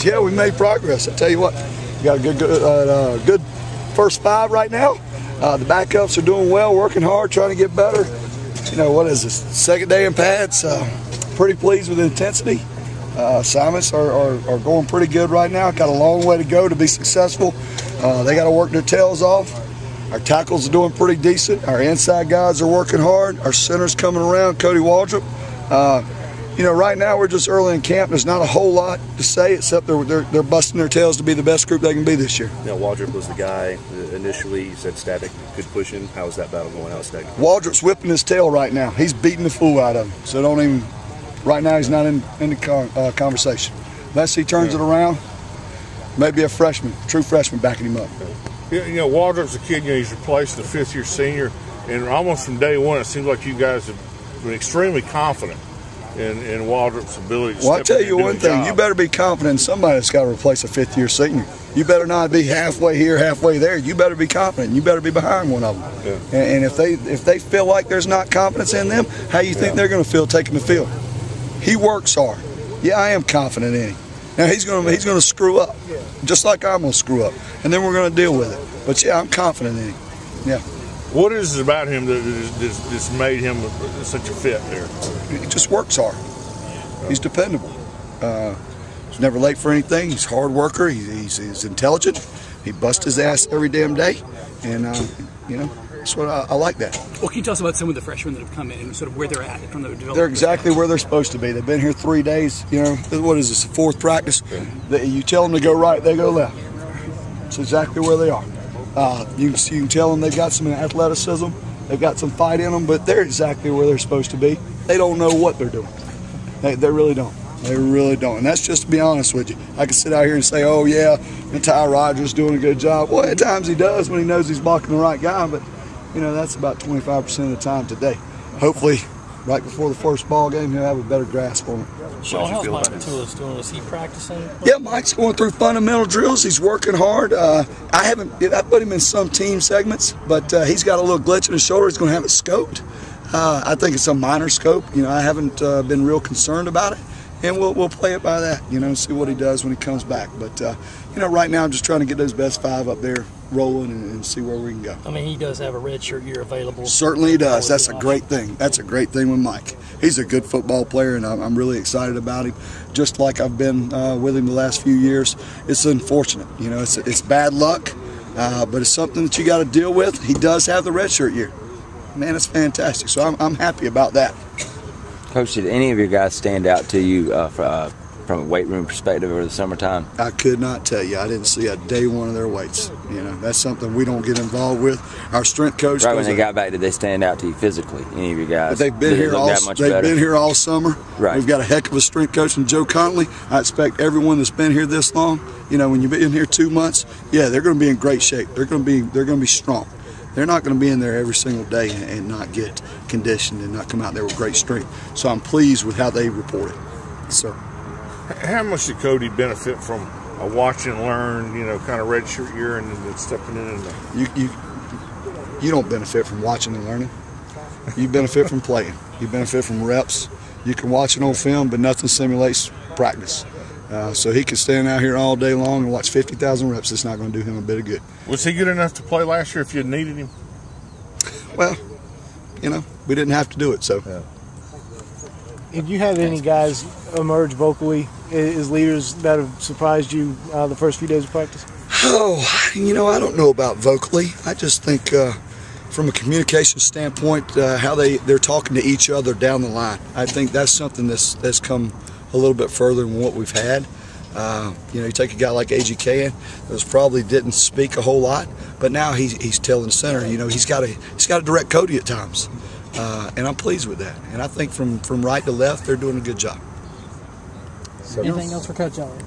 Yeah, we made progress. I tell you what, we got a good first five right now. The backups are doing well, working hard, trying to get better. You know, what is this? Second day in pads. Pretty pleased with the intensity. Assignments are going pretty good right now. Got a long way to go to be successful. They got to work their tails off. Our tackles are doing pretty decent. Our inside guys are working hard. Our center's coming around, Cody Waldrop. You know, right now we're just early in camp. There's not a whole lot to say except they're busting their tails to be the best group they can be this year. Now, Waldrop was the guy initially. You said Static could push him. How is that battle going out, Static? Waldrop's whipping his tail right now. He's beating the fool out of him. So don't even. Right now he's not in the conversation. Unless he turns it around, maybe a freshman, true freshman, backing him up. You know, Waldrop's a kid. You know, he's replaced the fifth-year senior, and almost from day one, it seems like you guys have been extremely confident in Waldrop's ability to Well, I'll tell you one thing. You better be confident in somebody that's got to replace a fifth-year senior. You better not be halfway here, halfway there. You better be confident. You better be behind one of them. Yeah. And if they feel like there's not confidence in them, how you think they're going to feel taking the field? He works hard. Yeah, I am confident in him. Now he's gonna screw up, just like I'm gonna screw up, and then we're gonna deal with it. But yeah, I'm confident in him. Yeah. What is it about him that's made him such a fit there? He just works hard. He's dependable. He's never late for anything. He's a hard worker. He's intelligent. He busts his ass every damn day, and you know. That's what I like that. Well, can you tell us about some of the freshmen that have come in and sort of where they're at from the development? They're exactly where they're supposed to be. They've been here 3 days. You know, what is this, the fourth practice? You tell them to go right, they go left. It's exactly where they are. You can tell them they've got some athleticism, they've got some fight in them, but they're exactly where they're supposed to be. They don't know what they're doing. They really don't. They really don't. And that's just to be honest with you. I can sit out here and say, oh yeah, and Ty Rogers doing a good job. Well, at times he does when he knows he's blocking the right guy, but you know, that's about 25% of the time today. Hopefully, right before the first ball game, he'll have a better grasp on it. Sean, how's Mike Tulis doing? Is he practicing? Yeah, Mike's going through fundamental drills. He's working hard. I put him in some team segments, but he's got a little glitch in his shoulder. He's going to have it scoped. I think it's a minor scope. You know, I haven't been real concerned about it, and we'll play it by that. You know, and see what he does when he comes back. But you know, right now I'm just trying to get those best five up there rolling and see where we can go. I mean, he does have a redshirt year available. Certainly he does. That's a great thing. That's a great thing with Mike. He's a good football player, and I'm really excited about him. Just like I've been with him the last few years. It's unfortunate, you know. It's bad luck, but it's something that you got to deal with. He does have the redshirt year. Man, it's fantastic. So I'm happy about that. Coach, did any of your guys stand out to you from a weight room perspective over the summertime? I could not tell you. I didn't see a day one of their weights. You know, that's something we don't get involved with. Our strength coach. Right when they got back, did they stand out to you physically? Any of your guys? But they've been here all. They've been here all summer. Right. We've got a heck of a strength coach in Joe Conley. I expect everyone that's been here this long. You know, when you've been here 2 months, yeah, they're going to be in great shape. They're going to be strong. They're not going to be in there every single day and not get conditioned and not come out there with great strength. So I'm pleased with how they reported. So. How much did Cody benefit from a watch and learn, you know, kind of redshirt year and then stepping in? You don't benefit from watching and learning. You benefit from playing. You benefit from reps. You can watch it on film, but nothing simulates practice. So he could stand out here all day long and watch 50,000 reps. It's not going to do him a bit of good. Was he good enough to play last year if you needed him? Well, you know, we didn't have to do it, so. Yeah. Have you had any guys emerge vocally as leaders that have surprised you the first few days of practice? Oh, you know, I don't know about vocally. I just think from a communication standpoint, how they're talking to each other down the line. I think that's something that's come a little bit further than what we've had. You know, you take a guy like A.G. Cahan, that probably didn't speak a whole lot, but now he's telling center. You know, he's got to direct Cody at times. And I'm pleased with that. And I think from right to left, they're doing a good job. Anything else for Coach Elliott?